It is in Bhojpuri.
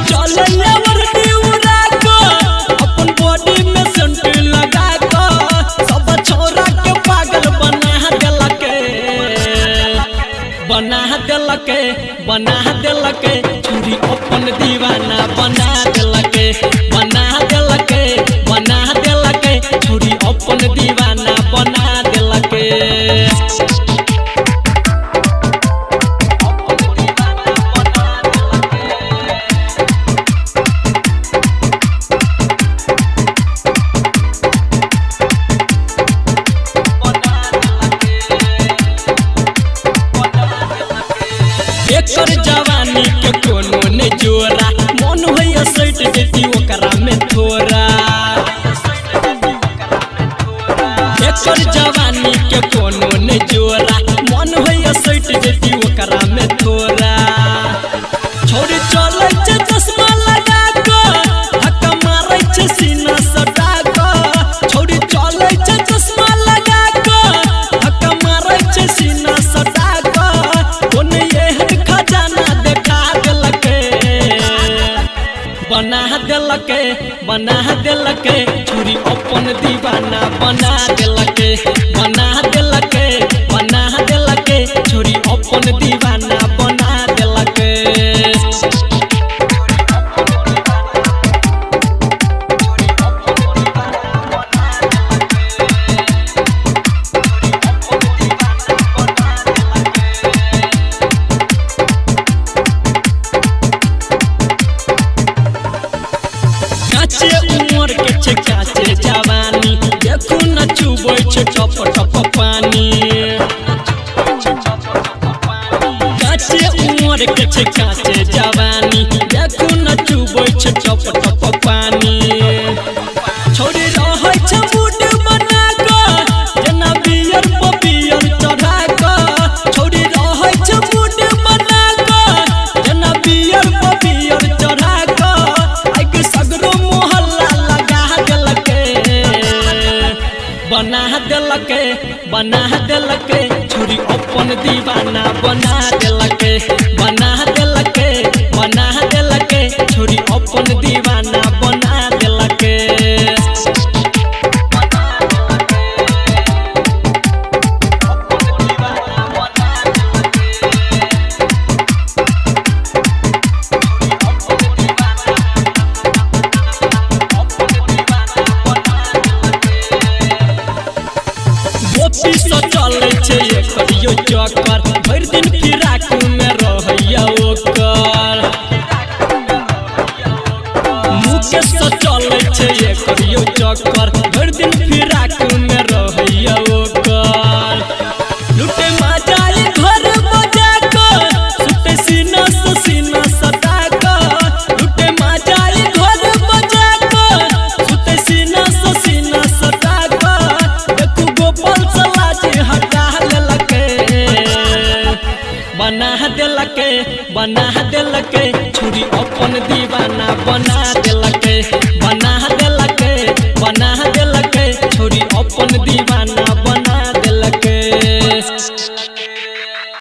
चले वर्दी उड़ा को अपन बॉडी में सेंट लगा को सब छोरा के पागल बना देलके छुरी अपन दीवाना बना देलके छुरी अपन दीवाना बना देलके। एकर जवानी के कोनो ने जोरा मन होइया सट देती ओकरा में थोड़ा। एकर जवानी के कोनो ने जोरा मन होइया सट देती ओकरा में थोड़ा। छोरी चलै छे चश्मा लगा को धक्का मारै छे सीना सटा को। छोरी चलै छे चश्मा लगा को धक्का मारै छे सीना सटा को। कोने ये खजाना देखा देलके बना देलके छुरी अपन दीवाना बना देलके छुरी अपन दीवाना बना देलके। काचे उमर के छे काचे जवानी देखू न चुबै छे टप टप पानी। काचे उमर के छे काचे जवानी देखू न चुबै छे टप टप पानी। छोरी रहै छे मूड बना को जना बियर पे बियर चढ़ा को। छोरी रहै छे मूड बना को जना बियर पे बियर चढ़ा को। आइके सगरो मोहल्ला लगा देलके बना देलके छुरी अपन दीवाना बना देलके छुरी अपन दीवाना बना देलके। गोपी से चले छे करियो चक्कर भर दिन फिराक में रहैया ओकर। मुकेश से चले छे करियो चक्कर भर दिन फिराक में रहैया ओकर। लुटे मजाई घर बजा को सुते सीना से सीना सटा को। लुटे मजाई घर बजा को सुते सीना से सीना सटा को। देखू गोपाल सलाजी हटा लेलके बना देलके छुरी अपन दीवाना बना देलके।